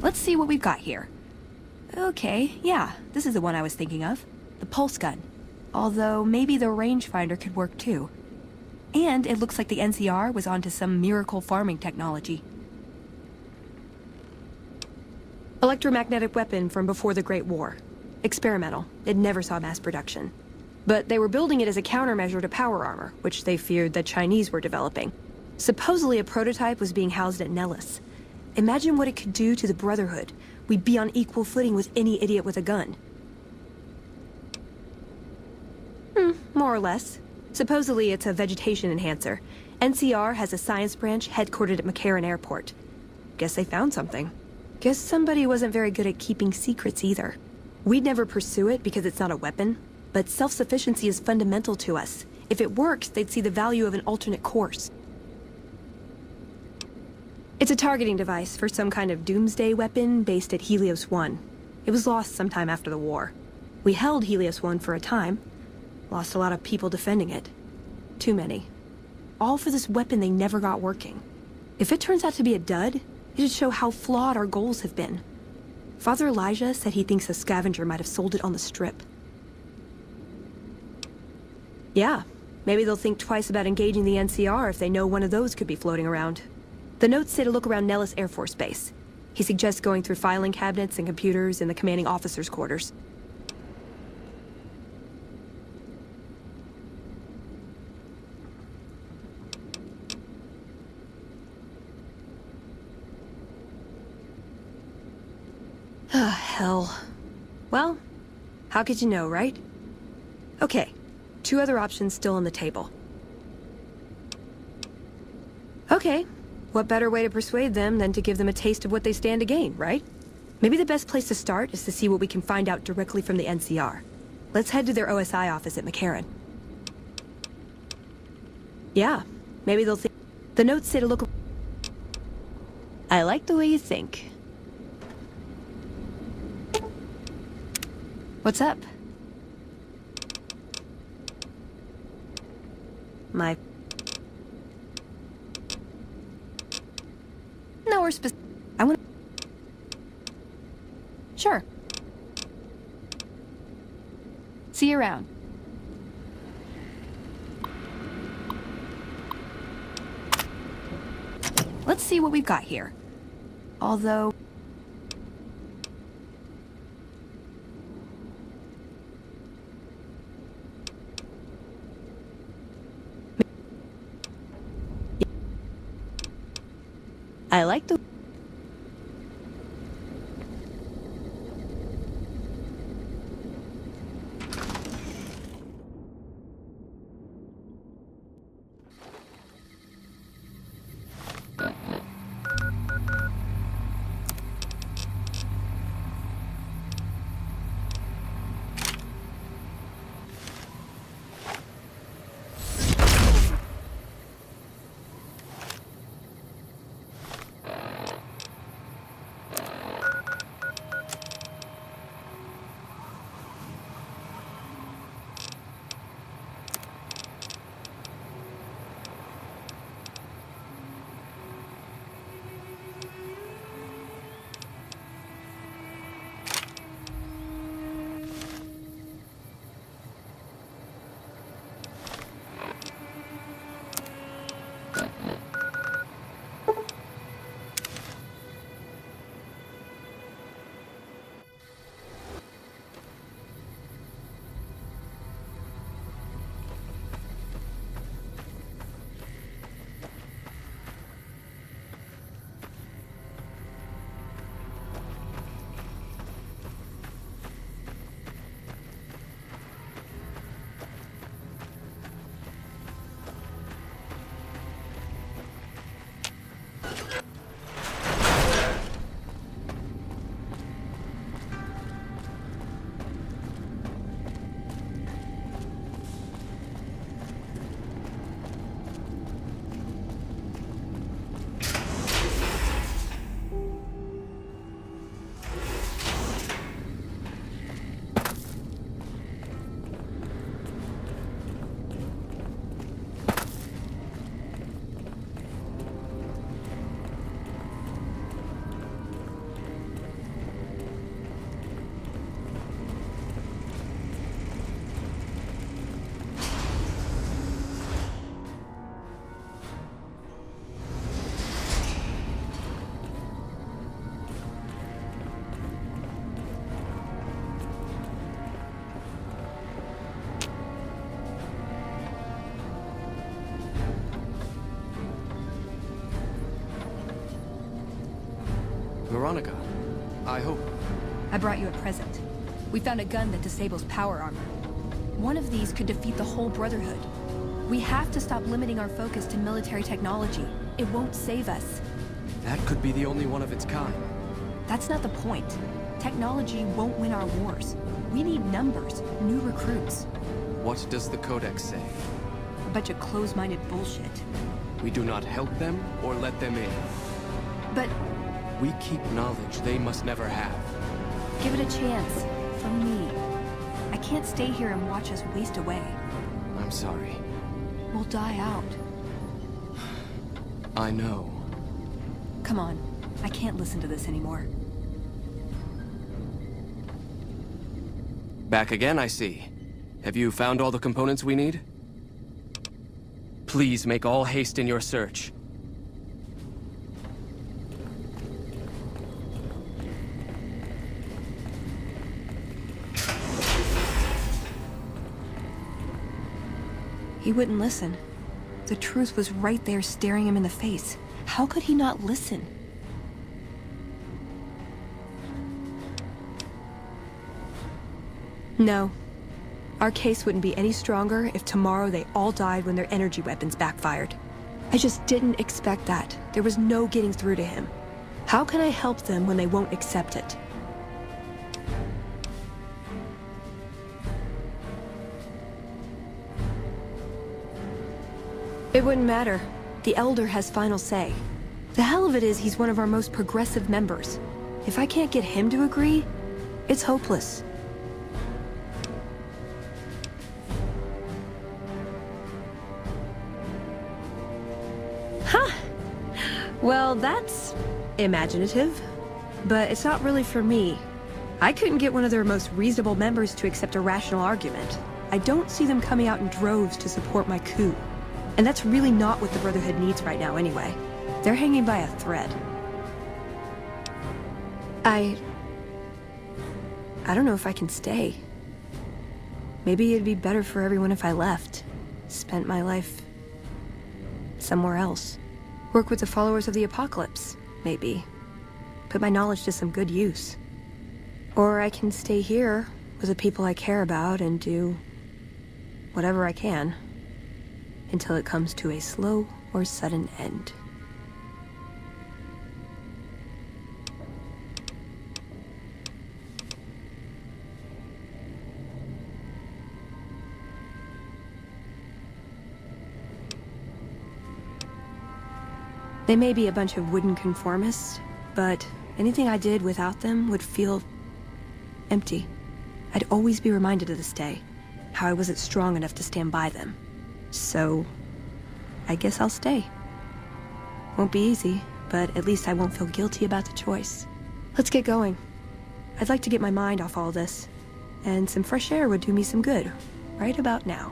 Let's see what we've got here. Okay, yeah, this is the one I was thinking of. The pulse gun. Although, maybe the rangefinder could work too. And it looks like the NCR was onto some miracle farming technology. Electromagnetic weapon from before the Great War. Experimental. It never saw mass production. But they were building it as a countermeasure to power armor, which they feared the Chinese were developing. Supposedly a prototype was being housed at Nellis. Imagine what it could do to the Brotherhood. We'd be on equal footing with any idiot with a gun. More or less. Supposedly it's a vegetation enhancer. NCR has a science branch headquartered at McCarran Airport. Guess they found something. Guess somebody wasn't very good at keeping secrets either. We'd never pursue it because it's not a weapon, but self-sufficiency is fundamental to us. If it works, they'd see the value of an alternate course. It's a targeting device for some kind of doomsday weapon based at Helios 1. It was lost sometime after the war. We held Helios 1 for a time. Lost a lot of people defending it. Too many. All for this weapon they never got working. If it turns out to be a dud, it'd show how flawed our goals have been. Father Elijah said he thinks a scavenger might have sold it on the strip. Yeah, maybe they'll think twice about engaging the NCR if they know one of those could be floating around. The notes say to look around Nellis Air Force Base. He suggests going through filing cabinets and computers in the commanding officer's quarters. Ah, hell. Well, how could you know, right? Okay, 2 other options still on the table. Okay. What better way to persuade them than to give them a taste of what they stand to gain, right? Maybe the best place to start is to see what we can find out directly from the NCR. Let's head to their OSI office at McCarran. Yeah, maybe they'll think... The notes say to look... I like the way you think. What's up? My... No, we're I want... Sure. See you around. Let's see what we've got here. Although... I like the... I hope. I brought you a present. We found a gun that disables power armor. One of these could defeat the whole Brotherhood. We have to stop limiting our focus to military technology. It won't save us. That could be the only one of its kind. That's not the point. Technology won't win our wars. We need numbers, new recruits. What does the Codex say? A bunch of close-minded bullshit. We do not help them or let them in. But We keep knowledge they must never have. give it a chance. From me. I can't stay here and watch us waste away. I'm sorry. We'll die out. I know. Come on. I can't listen to this anymore. Back again, I see. Have you found all the components we need? Please make all haste in your search. He wouldn't listen. The truth was right there staring him in the face. How could he not listen? No. Our case wouldn't be any stronger if tomorrow they all died when their energy weapons backfired. I just didn't expect that. There was no getting through to him. How can I help them when they won't accept it? It wouldn't matter. The Elder has final say. The hell of it is he's one of our most progressive members. If I can't get him to agree, it's hopeless. Huh. Well, that's imaginative. But it's not really for me. I couldn't get one of their most reasonable members to accept a rational argument. I don't see them coming out in droves to support my coup. And that's really not what the Brotherhood needs right now anyway. They're hanging by a thread. I don't know if I can stay. Maybe it'd be better for everyone if I left. Spent my life somewhere else. Work with the followers of the Apocalypse, maybe. Put my knowledge to some good use. Or I can stay here with the people I care about and do whatever I can. Until it comes to a slow or sudden end. They may be a bunch of wooden conformists, but anything I did without them would feel empty. I'd always be reminded to this day how I wasn't strong enough to stand by them. So, I guess I'll stay. Won't be easy, but at least I won't feel guilty about the choice. Let's get going. I'd like to get my mind off all this, and some fresh air would do me some good, right about now.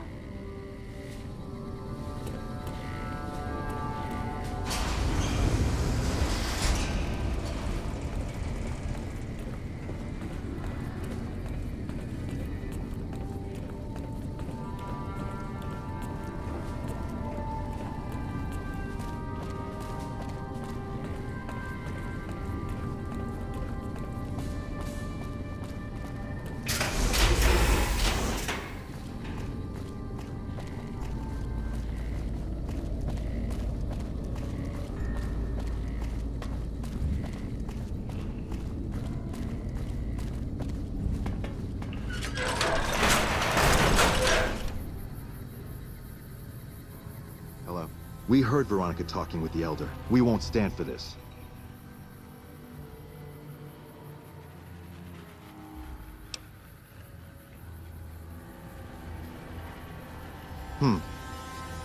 We heard Veronica talking with the Elder. We won't stand for this.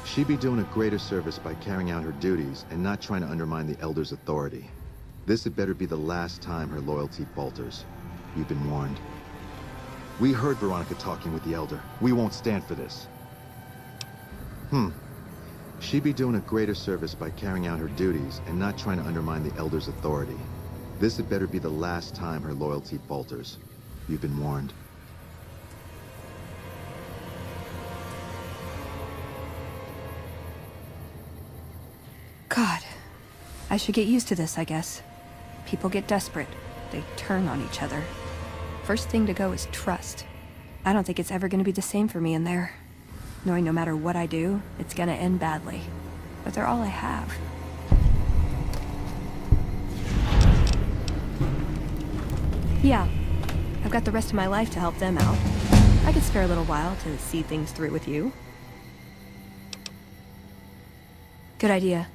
She'd be doing a greater service by carrying out her duties and not trying to undermine the Elder's authority. This had better be the last time her loyalty falters. You've been warned. We heard Veronica talking with the Elder. We won't stand for this. She'd be doing a greater service by carrying out her duties and not trying to undermine the Elder's authority. This had better be the last time her loyalty falters. You've been warned. God. I should get used to this, I guess. People get desperate. they turn on each other. First thing to go is trust. I don't think it's ever gonna be the same for me in there. Knowing no matter what I do, it's gonna end badly. But they're all I have. Yeah, I've got the rest of my life to help them out. I could spare a little while to see things through with you. Good idea.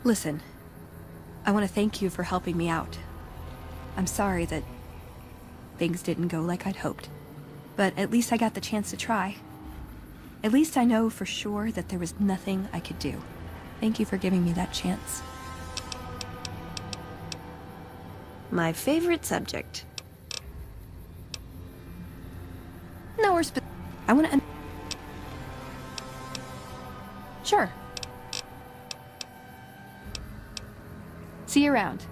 Listen, I want to thank you for helping me out. I'm sorry that things didn't go like I'd hoped, but at least I got the chance to try. At least I know for sure that there was nothing I could do. Thank you for giving me that chance. My favorite subject. No, I want to... Sure. See you around.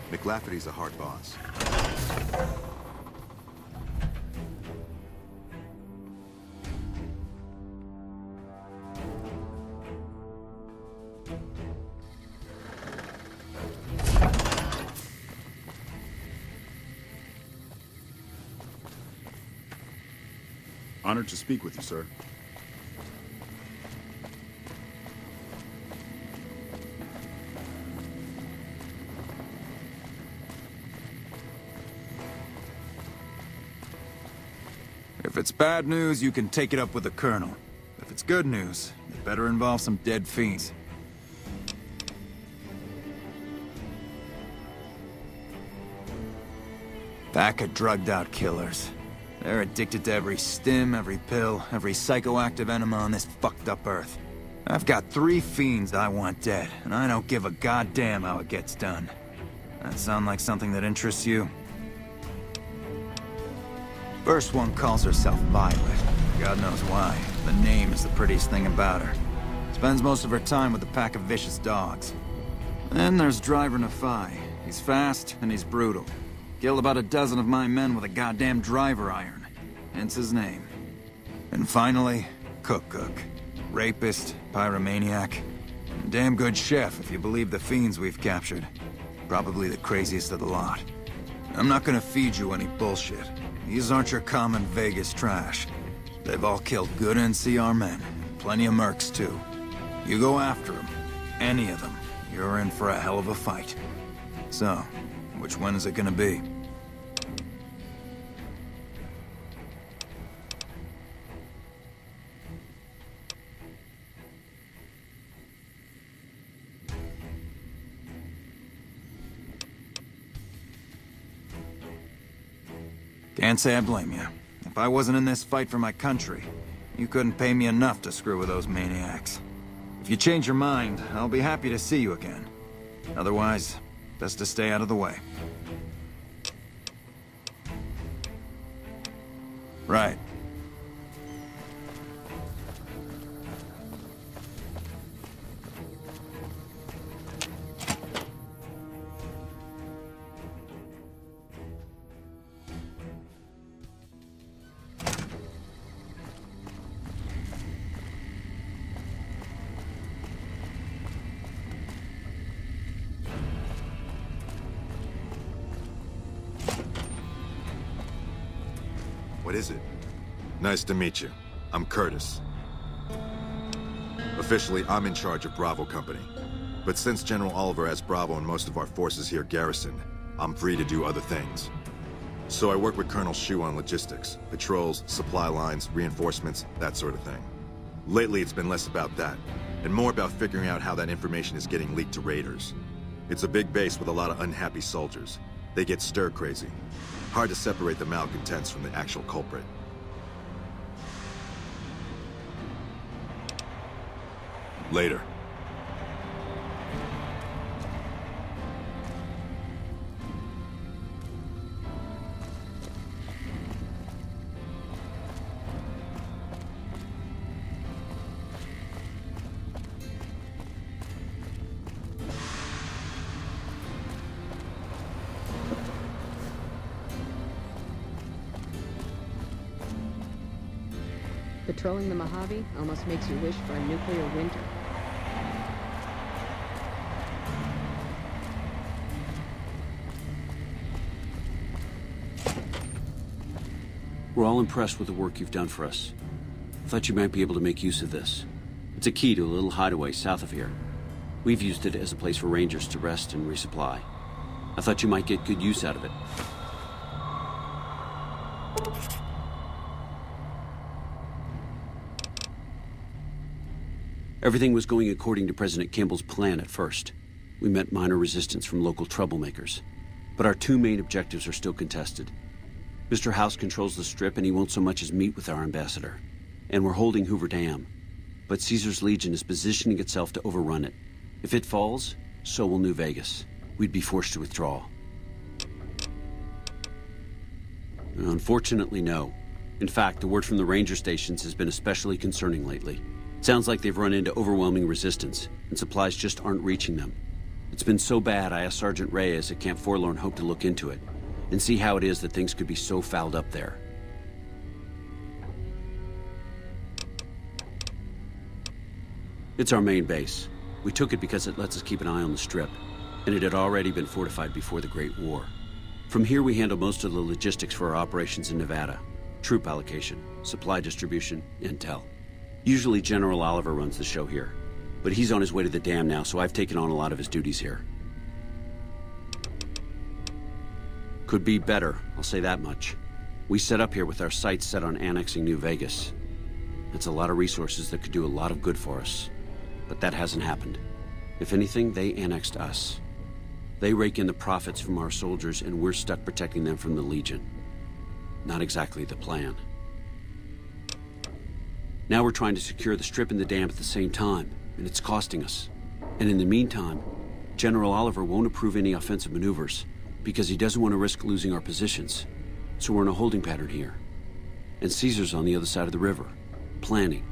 McLafferty's a hard boss. Honored to speak with you, sir. If it's bad news, you can take it up with the Colonel. If it's good news, it better involve some dead fiends. Pack of drugged-out killers. They're addicted to every stim, every pill, every psychoactive enema on this fucked-up Earth. I've got 3 fiends I want dead, and I don't give a goddamn how it gets done. That sound like something that interests you? First one calls herself Violet. God knows why. The name is the prettiest thing about her. Spends most of her time with a pack of vicious dogs. Then there's Driver Nephi. He's fast and he's brutal. Killed about a dozen of my men with a goddamn driver iron. Hence his name. And finally, Cook. Rapist, pyromaniac, and damn good chef if you believe the fiends we've captured. Probably the craziest of the lot. I'm not gonna feed you any bullshit. These aren't your common Vegas trash. They've all killed good NCR men. Plenty of mercs, too. You go after them. Any of them. You're in for a hell of a fight. So, which one is it gonna be? Can't say I blame you. If I wasn't in this fight for my country, you couldn't pay me enough to screw with those maniacs. If you change your mind, I'll be happy to see you again. Otherwise, best to stay out of the way. Right. What is it? Nice to meet you. I'm Curtis. Officially, I'm in charge of Bravo Company. But since General Oliver has Bravo and most of our forces here garrisoned, I'm free to do other things. So I work with Colonel Shu on logistics, patrols, supply lines, reinforcements, that sort of thing. Lately, it's been less about that, and more about figuring out how that information is getting leaked to raiders. It's a big base with a lot of unhappy soldiers. They get stir-crazy. Hard to separate the malcontents from the actual culprit. Later. Patrolling the Mojave almost makes you wish for a nuclear winter. We're all impressed with the work you've done for us. Thought you might be able to make use of this. It's a key to a little hideaway south of here. We've used it as a place for rangers to rest and resupply. I thought you might get good use out of it. Everything was going according to President Campbell's plan at first. We met minor resistance from local troublemakers. But our 2 main objectives are still contested. Mr. House controls the Strip and he won't so much as meet with our ambassador. And we're holding Hoover Dam. But Caesar's Legion is positioning itself to overrun it. If it falls, so will New Vegas. We'd be forced to withdraw. Unfortunately, no. In fact, the word from the ranger stations has been especially concerning lately. Sounds like they've run into overwhelming resistance, and supplies just aren't reaching them. It's been so bad, I asked Sergeant Reyes at Camp Forlorn Hope to look into it, and see how it is that things could be so fouled up there. It's our main base. We took it because it lets us keep an eye on the Strip, and it had already been fortified before the Great War. From here we handle most of the logistics for our operations in Nevada. Troop allocation, supply distribution, intel. Usually General Oliver runs the show here, but he's on his way to the dam now, so I've taken on a lot of his duties here. Could be better, I'll say that much. We set up here with our sights set on annexing New Vegas. It's a lot of resources that could do a lot of good for us, but that hasn't happened. If anything, they annexed us. They rake in the profits from our soldiers, and we're stuck protecting them from the Legion. Not exactly the plan. Now we're trying to secure the strip and the dam at the same time, and it's costing us. And in the meantime, General Oliver won't approve any offensive maneuvers because he doesn't want to risk losing our positions. So we're in a holding pattern here. And Caesar's on the other side of the river, planning.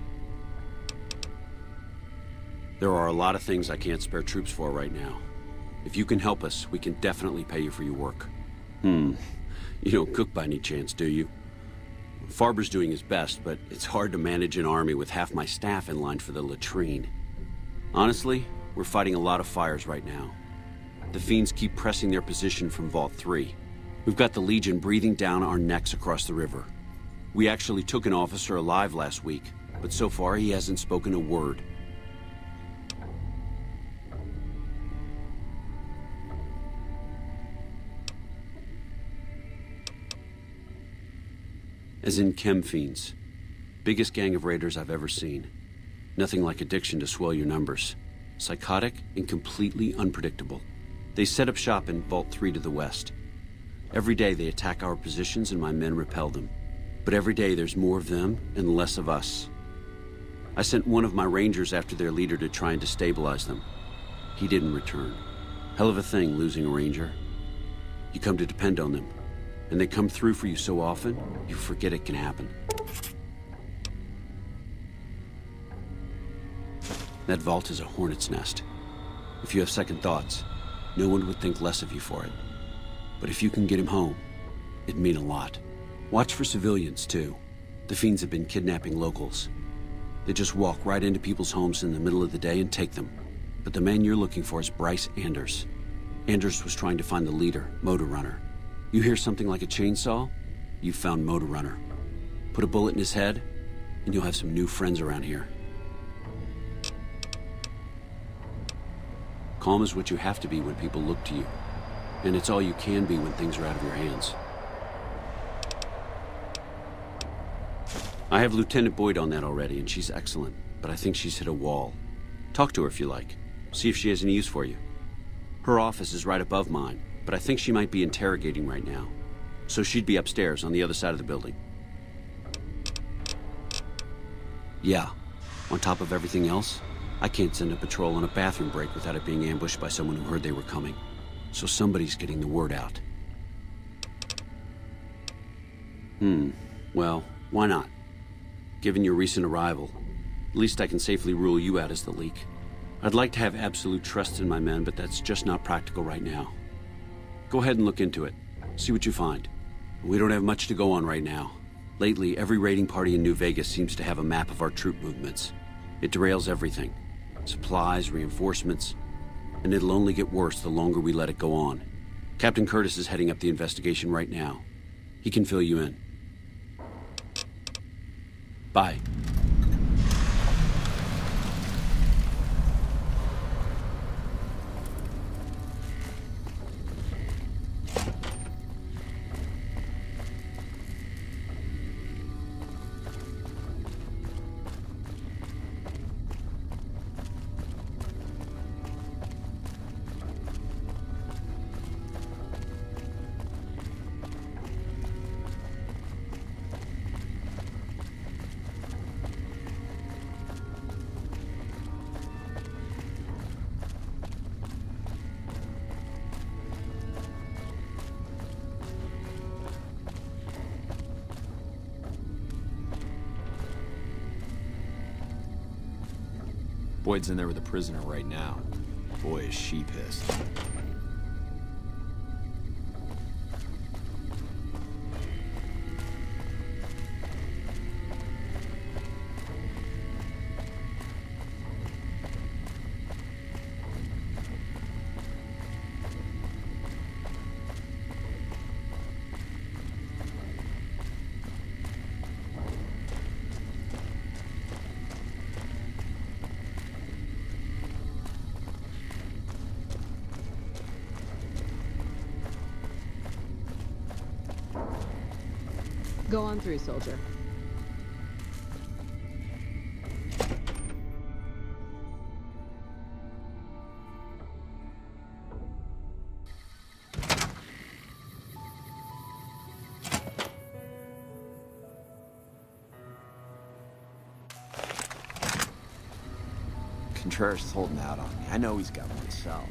There are a lot of things I can't spare troops for right now. If you can help us, we can definitely pay you for your work. You don't cook by any chance, do you? Farber's doing his best, but it's hard to manage an army with half my staff in line for the latrine. Honestly, we're fighting a lot of fires right now. The fiends keep pressing their position from Vault 3. We've got the Legion breathing down our necks across the river. We actually took an officer alive last week, but so far he hasn't spoken a word. As in chem fiends. Biggest gang of raiders I've ever seen. Nothing like addiction to swell your numbers. Psychotic and completely unpredictable. They set up shop in Vault 3 to the west. Every day they attack our positions and my men repel them. But every day there's more of them and less of us. I sent one of my rangers after their leader to try and destabilize them. He didn't return. Hell of a thing, losing a ranger. You come to depend on them. And they come through for you so often, you forget it can happen. That vault is a hornet's nest. If you have second thoughts, no one would think less of you for it. But if you can get him home, it'd mean a lot. Watch for civilians, too. The fiends have been kidnapping locals. They just walk right into people's homes in the middle of the day and take them. But the man you're looking for is Bryce Anders. Anders was trying to find the leader, Motor Runner. You hear something like a chainsaw? You've found Motor Runner. Put a bullet in his head, and you'll have some new friends around here. Calm is what you have to be when people look to you. And it's all you can be when things are out of your hands. I have Lieutenant Boyd on that already, and she's excellent. But I think she's hit a wall. Talk to her if you like. See if she has any use for you. Her office is right above mine. But I think she might be interrogating right now. So she'd be upstairs on the other side of the building. Yeah. On top of everything else, I can't send a patrol on a bathroom break without it being ambushed by someone who heard they were coming. So somebody's getting the word out. Well, why not? Given your recent arrival, at least I can safely rule you out as the leak. I'd like to have absolute trust in my men, but that's just not practical right now. Go ahead and look into it. See what you find. We don't have much to go on right now. Lately, every raiding party in New Vegas seems to have a map of our troop movements. It derails everything. Supplies, reinforcements. And it'll only get worse the longer we let it go on. Captain Curtis is heading up the investigation right now. He can fill you in. Bye. Boyd's in there with a prisoner right now. Boy, is she pissed. Go on through, soldier. Contreras is holding out on me. I know he's got more to sell.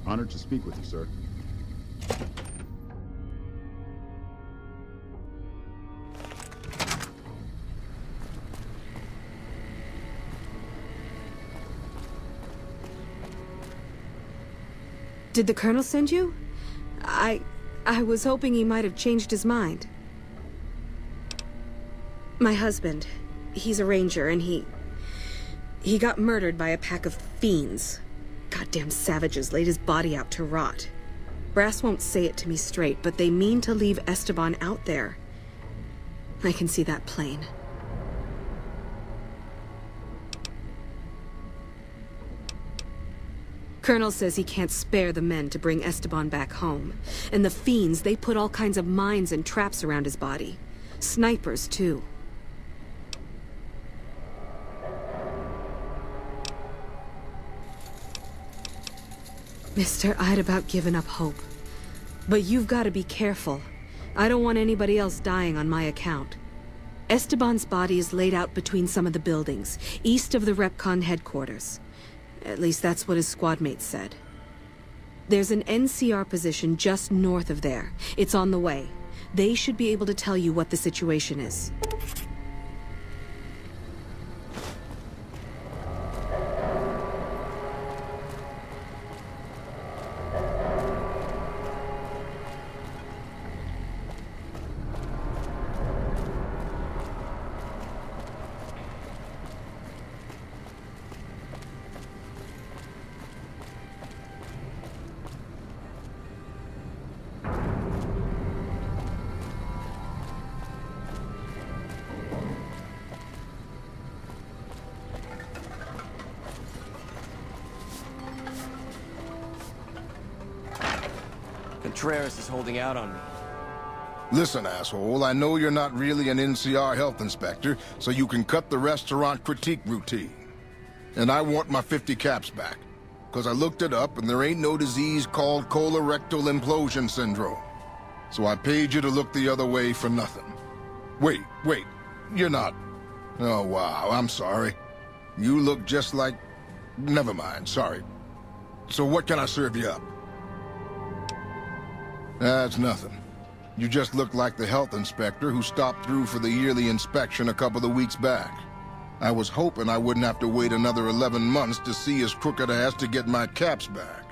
Honored to speak with you, sir. Did the Colonel send you? I was hoping he might have changed his mind. My husband, he's a ranger, and he got murdered by a pack of fiends. Goddamn savages laid his body out to rot. Brass won't say it to me straight, but they mean to leave Esteban out there. I can see that plain. Colonel says he can't spare the men to bring Esteban back home. And the fiends, they put all kinds of mines and traps around his body. Snipers, too. Mister, I'd about given up hope. But you've got to be careful. I don't want anybody else dying on my account. Esteban's body is laid out between some of the buildings, east of the Repcon headquarters. At least that's what his squad mates said. There's an NCR position just north of there. It's on the way. They should be able to tell you what the situation is. Contreras is holding out on me. Listen, asshole, I know you're not really an NCR health inspector, so you can cut the restaurant critique routine. And I want my 50 caps back, because I looked it up and there ain't no disease called colorectal implosion syndrome. So I paid you to look the other way for nothing. Wait, you're not... Oh, wow, I'm sorry. You look just like... Never mind, sorry. So what can I serve you up? That's nothing. You just look like the health inspector who stopped through for the yearly inspection a couple of weeks back. I was hoping I wouldn't have to wait another 11 months to see his crooked ass to get my caps back.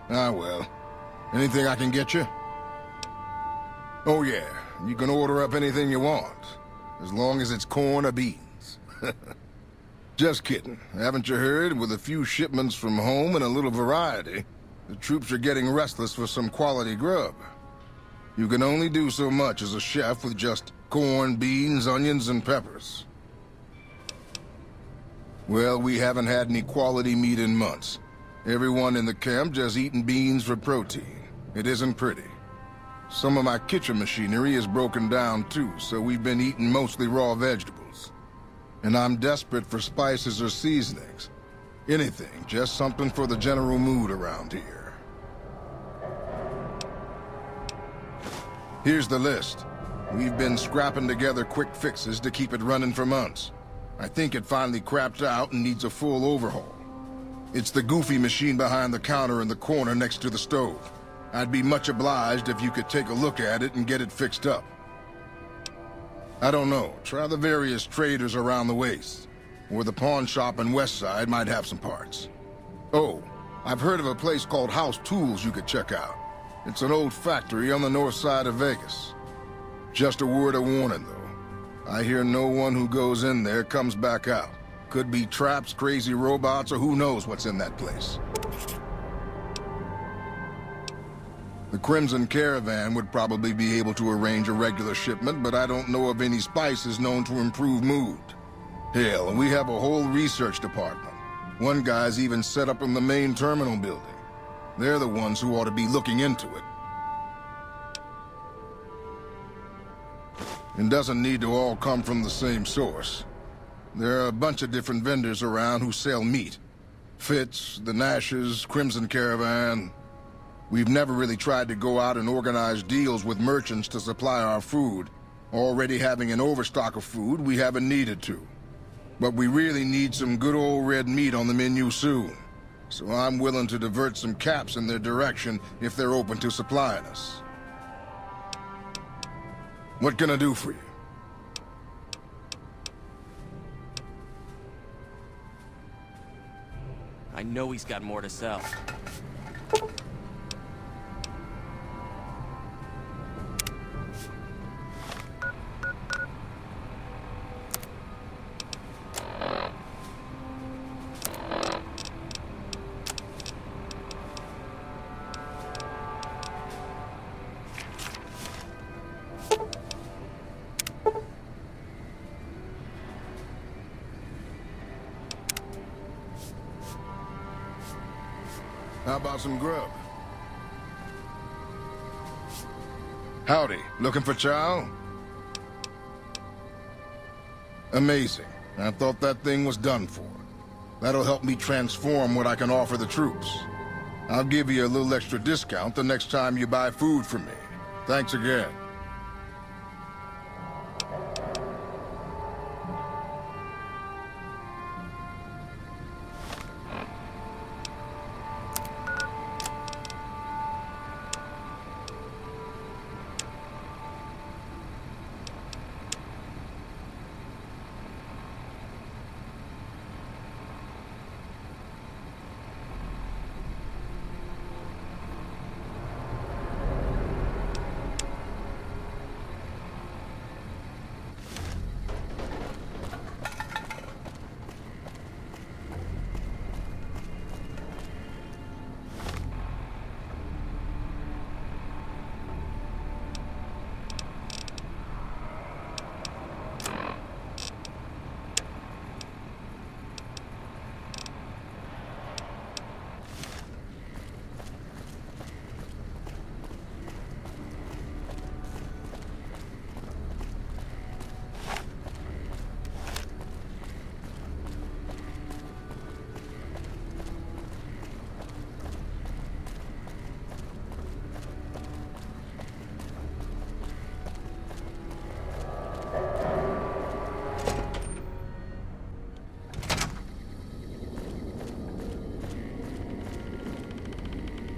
Ah, well. Anything I can get you? Oh, yeah. You can order up anything you want. As long as it's corn or beans. Just kidding. Haven't you heard? With a few shipments from home and a little variety, the troops are getting restless for some quality grub. You can only do so much as a chef with just corn, beans, onions, and peppers. Well, we haven't had any quality meat in months. Everyone in the camp just eating beans for protein. It isn't pretty. Some of my kitchen machinery is broken down too, so we've been eating mostly raw vegetables. And I'm desperate for spices or seasonings. Anything, just something for the general mood around here. Here's the list. We've been scrapping together quick fixes to keep it running for months. I think it finally crapped out and needs a full overhaul. It's the goofy machine behind the counter in the corner next to the stove. I'd be much obliged if you could take a look at it and get it fixed up. I don't know. Try the various traders around the waste. Or the pawn shop in Westside might have some parts. Oh, I've heard of a place called House Tools you could check out. It's an old factory on the north side of Vegas. Just a word of warning, though. I hear no one who goes in there comes back out. Could be traps, crazy robots, or who knows what's in that place. The Crimson Caravan would probably be able to arrange a regular shipment, but I don't know of any spices known to improve mood. Hell, and we have a whole research department. One guy's even set up in the main terminal building. They're the ones who ought to be looking into it. and doesn't need to all come from the same source. There are a bunch of different vendors around who sell meat. Fitz, the Nashes, Crimson Caravan. We've never really tried to go out and organize deals with merchants to supply our food. Already having an overstock of food, we haven't needed to. But we really need some good old red meat on the menu soon. So I'm willing to divert some caps in their direction if they're open to supplying us. What can I do for you? I know he's got more to sell. How about some grub? Howdy, looking for chow? Amazing. I thought that thing was done for. That'll help me transform what I can offer the troops. I'll give you a little extra discount the next time you buy food from me. Thanks again.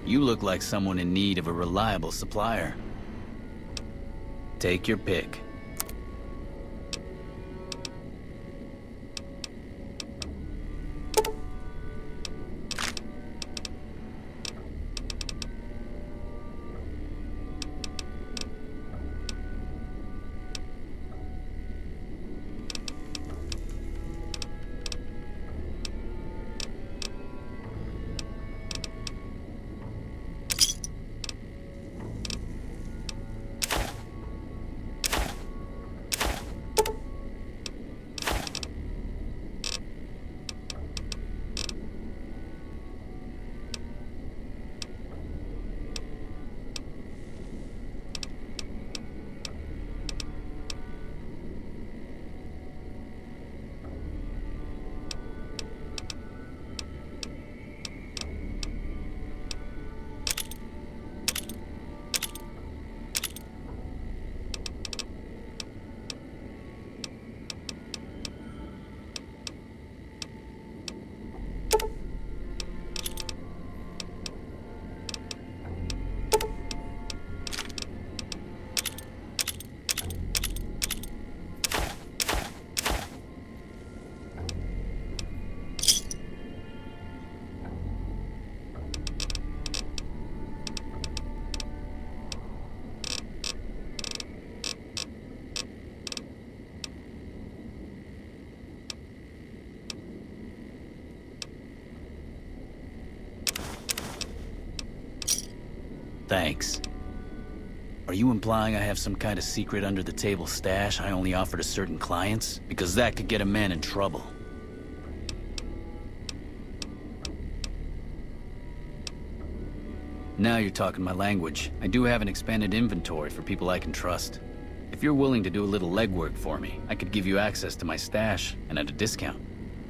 You look like someone in need of a reliable supplier. Take your pick. Thanks. Are you implying I have some kind of secret under-the-table stash I only offer to certain clients? Because that could get a man in trouble. Now you're talking my language. I do have an expanded inventory for people I can trust. If you're willing to do a little legwork for me, I could give you access to my stash, and at a discount.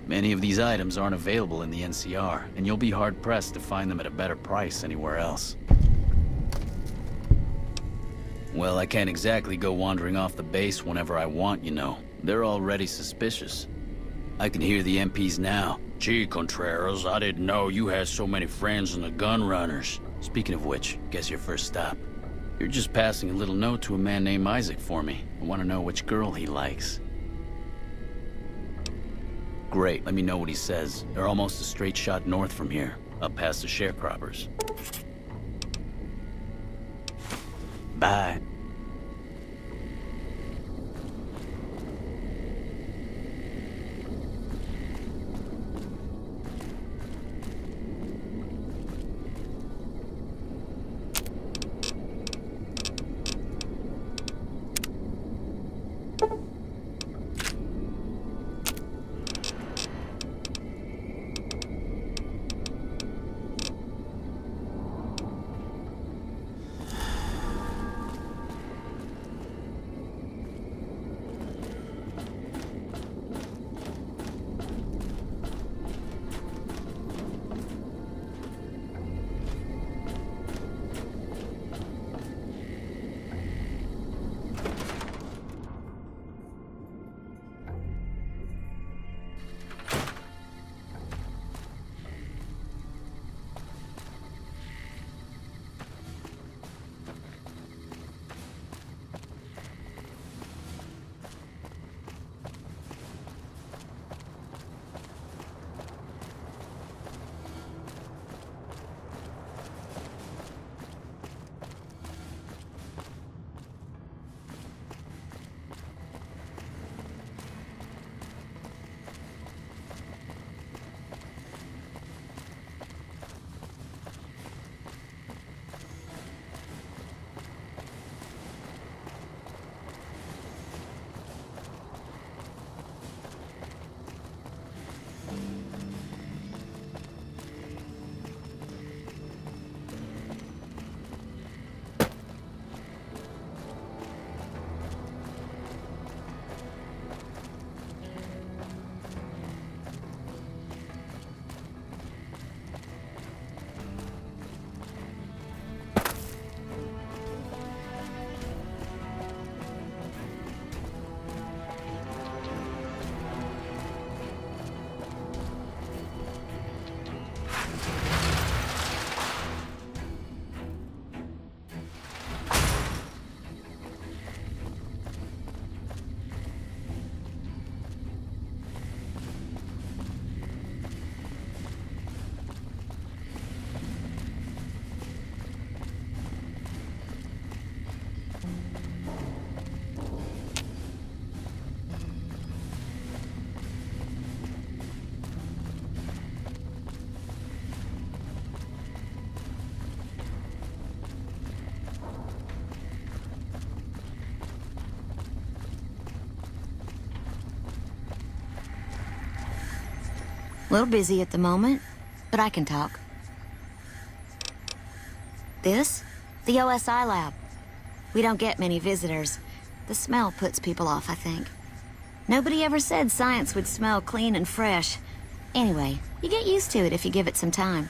Many of these items aren't available in the NCR, and you'll be hard-pressed to find them at a better price anywhere else. Well, I can't exactly go wandering off the base whenever I want, you know. They're already suspicious. I can hear the MPs now. Gee, Contreras, I didn't know you had so many friends in the gun runners. Speaking of which, guess your first stop. You're just passing a little note to a man named Isaac for me. I want to know which girl he likes. Great, let me know what he says. They're almost a straight shot north from here, up past the sharecroppers. Bye. A little busy at the moment, but I can talk. This? The OSI lab. We don't get many visitors. The smell puts people off, I think. Nobody ever said science would smell clean and fresh. Anyway, you get used to it if you give it some time.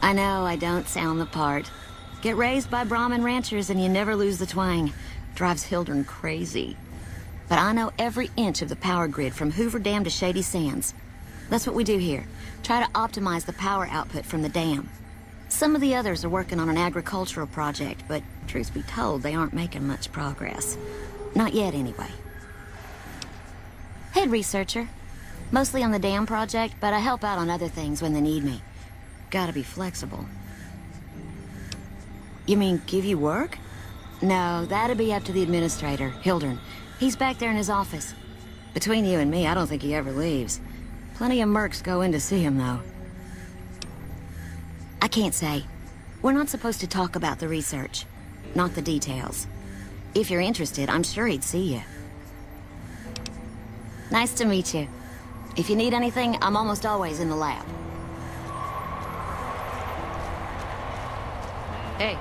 I know I don't sound the part. Get raised by Brahmin ranchers and you never lose the twang. Drives Hildern crazy. But I know every inch of the power grid from Hoover Dam to Shady Sands. That's what we do here. Try to optimize the power output from the dam. Some of the others are working on an agricultural project, but truth be told, they aren't making much progress. Not yet, anyway. Head researcher. Mostly on the dam project, but I help out on other things when they need me. Gotta be flexible. You mean give you work? No, that'd be up to the administrator, Hildern. He's back there in his office. Between you and me, I don't think he ever leaves. Plenty of mercs go in to see him, though. I can't say. We're not supposed to talk about the research. Not the details. If you're interested, I'm sure he'd see you. Nice to meet you. If you need anything, I'm almost always in the lab. Hey.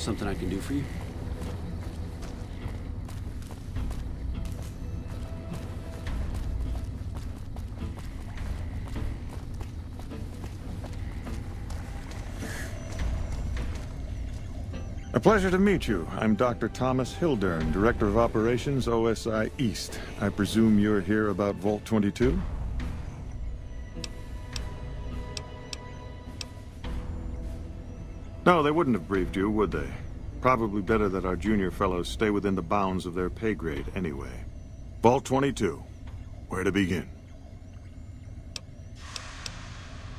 Something I can do for you? A pleasure to meet you. I'm Dr. Thomas Hildern, Director of Operations, OSI East. I presume you're here about Vault 22? No, they wouldn't have briefed you, would they? Probably better that our junior fellows stay within the bounds of their pay grade anyway. Vault 22. Where to begin?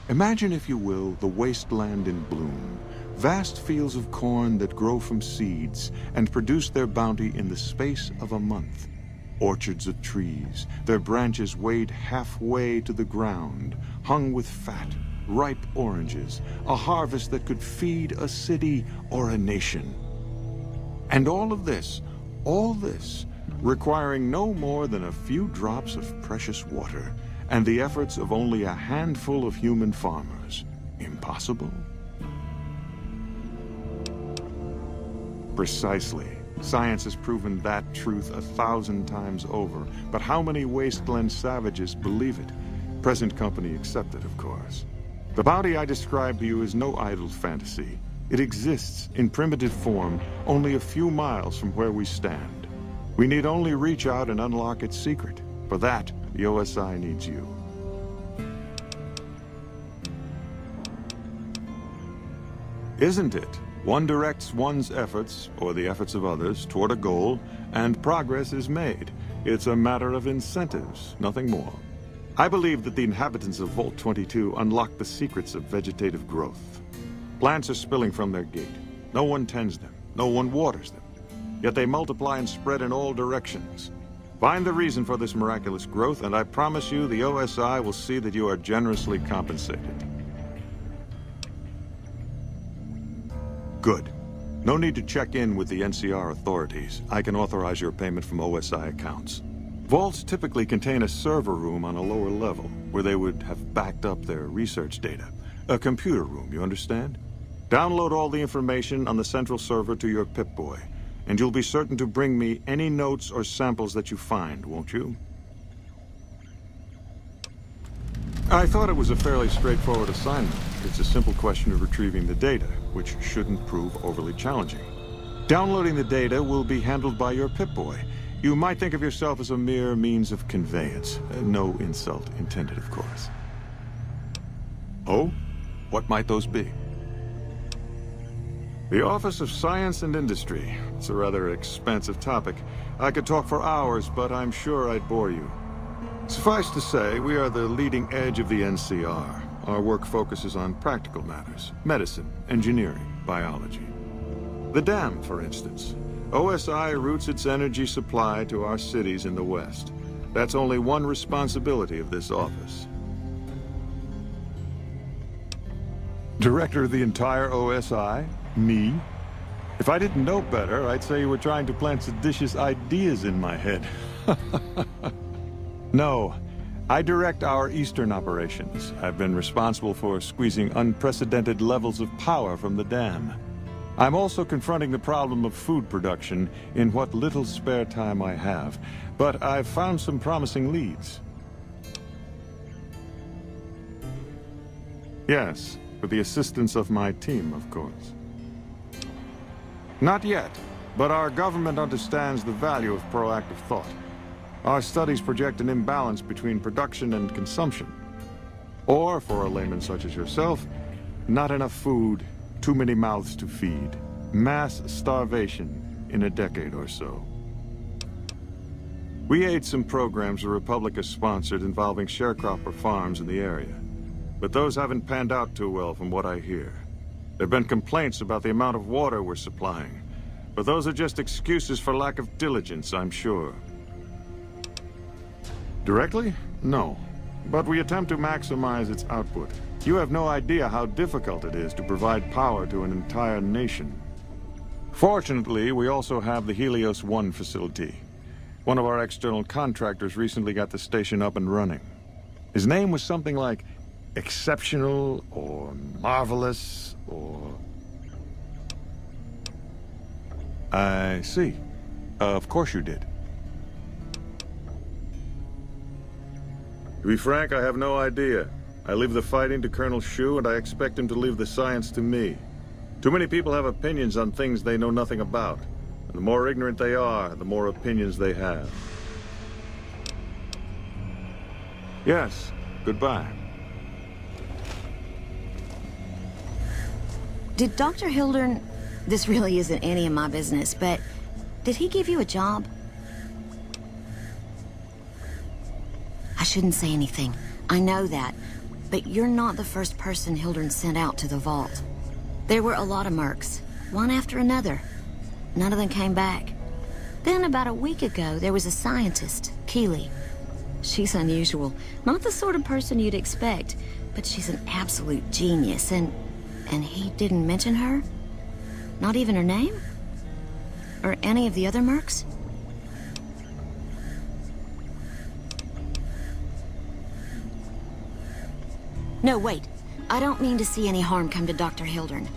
Imagine, if you will, the wasteland in bloom. Vast fields of corn that grow from seeds and produce their bounty in the space of a month. Orchards of trees, their branches weighed halfway to the ground, hung with fat, ripe oranges, a harvest that could feed a city or a nation. And all this, requiring no more than a few drops of precious water, and the efforts of only a handful of human farmers. Impossible? Precisely. Science has proven that truth 1,000 times over. But how many wasteland savages believe it? Present company accepted, of course. The bounty I described to you is no idle fantasy. It exists in primitive form only a few miles from where we stand. We need only reach out and unlock its secret. For that, the OSI needs you. Isn't it? One directs one's efforts, or the efforts of others, toward a goal, and progress is made. It's a matter of incentives, nothing more. I believe that the inhabitants of Vault 22 unlock the secrets of vegetative growth. Plants are spilling from their gate. No one tends them. No one waters them. Yet they multiply and spread in all directions. Find the reason for this miraculous growth, and I promise you the OSI will see that you are generously compensated. Good. No need to check in with the NCR authorities. I can authorize your payment from OSI accounts. Vaults typically contain a server room on a lower level, where they would have backed up their research data. A computer room, you understand? Download all the information on the central server to your Pip-Boy, and you'll be certain to bring me any notes or samples that you find, won't you? I thought it was a fairly straightforward assignment. It's a simple question of retrieving the data, which shouldn't prove overly challenging. Downloading the data will be handled by your Pip-Boy. You might think of yourself as a mere means of conveyance. No insult intended, of course. Oh? What might those be? The Office of Science and Industry. It's a rather expansive topic. I could talk for hours, but I'm sure I'd bore you. Suffice to say, we are the leading edge of the NCR. Our work focuses on practical matters: medicine, engineering, biology. The dam, for instance. OSI routes its energy supply to our cities in the West. That's only one responsibility of this office. Director of the entire OSI? Me? If I didn't know better, I'd say you were trying to plant seditious ideas in my head. No. I direct our eastern operations. I've been responsible for squeezing unprecedented levels of power from the dam. I'm also confronting the problem of food production in what little spare time I have, but I've found some promising leads. Yes, with the assistance of my team, of course. Not yet, but our government understands the value of proactive thought. Our studies project an imbalance between production and consumption. Or, for a layman such as yourself, not enough food, too many mouths to feed. Mass starvation in a decade or so. We aid some programs the Republic has sponsored involving sharecropper farms in the area. But those haven't panned out too well from what I hear. There have been complaints about the amount of water we're supplying. But those are just excuses for lack of diligence, I'm sure. Directly? No. But we attempt to maximize its output. You have no idea how difficult it is to provide power to an entire nation. Fortunately, we also have the Helios 1 facility. One of our external contractors recently got the station up and running. His name was something like exceptional, or marvelous, or... I see. Of course you did. To be frank, I have no idea. I leave the fighting to Colonel Shu, and I expect him to leave the science to me. Too many people have opinions on things they know nothing about. And the more ignorant they are, the more opinions they have. Yes, goodbye. Did Dr. Hildern... This really isn't any of my business, but... Did he give you a job? I shouldn't say anything. I know that. But you're not the first person Hildern sent out to the vault. There were a lot of mercs, one after another. None of them came back. Then about a week ago, there was a scientist, Keeley. She's unusual. Not the sort of person you'd expect, but she's an absolute genius, and he didn't mention her? Not even her name? Or any of the other mercs? No, wait. I don't mean to see any harm come to Dr. Hildern.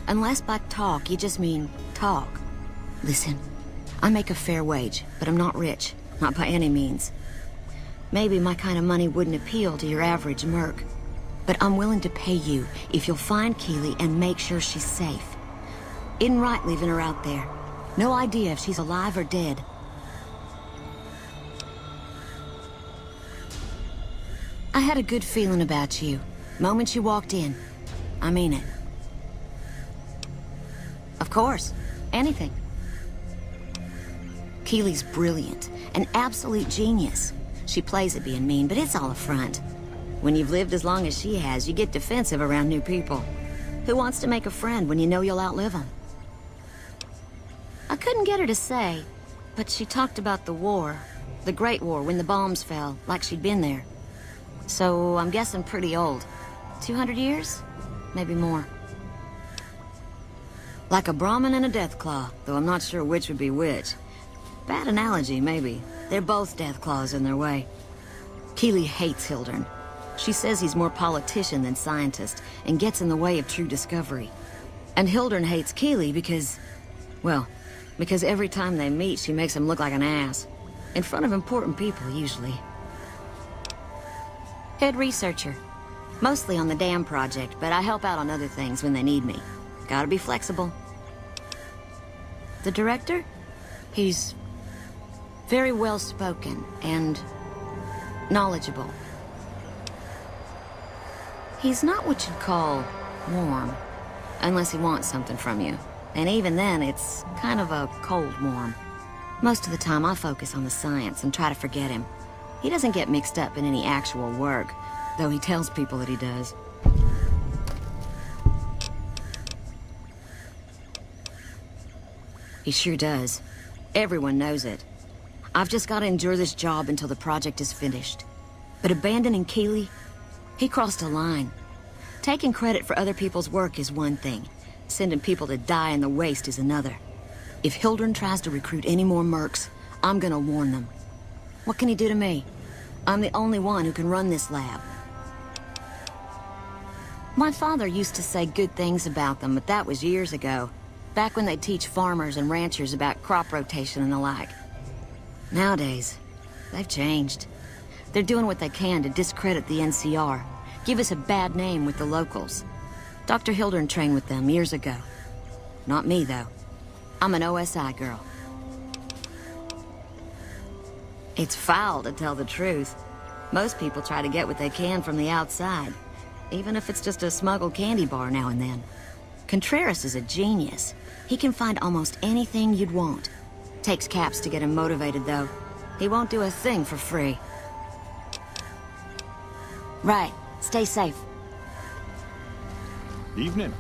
Unless by talk, you just mean talk. Listen, I make a fair wage, but I'm not rich. Not by any means. Maybe my kind of money wouldn't appeal to your average merc. But I'm willing to pay you if you'll find Keeley and make sure she's safe. Isn't right leaving her out there. No idea if she's alive or dead. I had a good feeling about you. Moment you walked in. I mean it. Of course. Anything. Keeley's brilliant. An absolute genius. She plays at being mean, but it's all a front. When you've lived as long as she has, you get defensive around new people. Who wants to make a friend when you know you'll outlive them? I couldn't get her to say, but she talked about the war. The Great War, when the bombs fell, like she'd been there. So I'm guessing pretty old. 200 years? Maybe more. Like a Brahmin and a Deathclaw, though I'm not sure which would be which. Bad analogy, maybe. They're both Deathclaws in their way. Keeley hates Hildern. She says he's more politician than scientist, and gets in the way of true discovery. And Hildern hates Keeley because... well, because every time they meet, she makes him look like an ass. In front of important people, usually. Head researcher. Mostly on the dam project, but I help out on other things when they need me. Gotta be flexible. The director? He's very well-spoken and knowledgeable. He's not what you'd call warm, unless he wants something from you. And even then, it's kind of a cold warm. Most of the time, I focus on the science and try to forget him. He doesn't get mixed up in any actual work, though he tells people that he does. He sure does. Everyone knows it. I've just got to endure this job until the project is finished. But abandoning Keeley, he crossed a line. Taking credit for other people's work is one thing. Sending people to die in the waste is another. If Hildern tries to recruit any more mercs, I'm gonna warn them. What can he do to me? I'm the only one who can run this lab. My father used to say good things about them, but that was years ago. Back when they'd teach farmers and ranchers about crop rotation and the like. Nowadays, they've changed. They're doing what they can to discredit the NCR, give us a bad name with the locals. Dr. Hildern trained with them years ago. Not me, though. I'm an OSI girl. It's foul, to tell the truth. Most people try to get what they can from the outside, even if it's just a smuggled candy bar now and then. Contreras is a genius. He can find almost anything you'd want. Takes caps to get him motivated, though. He won't do a thing for free. Right. Stay safe. Evening.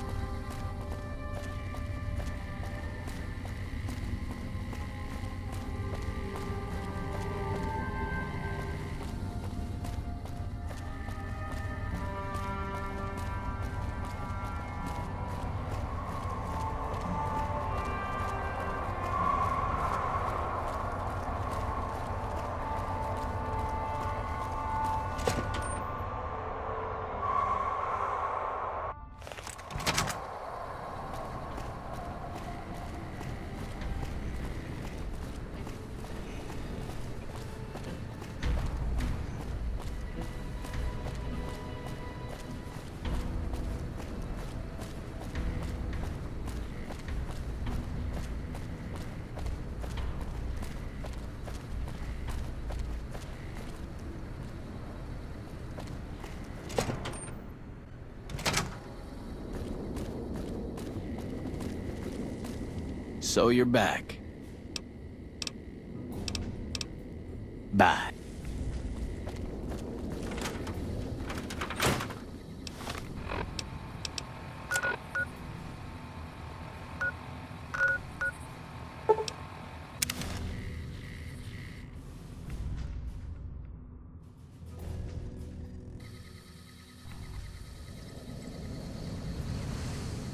So you're back. Bye.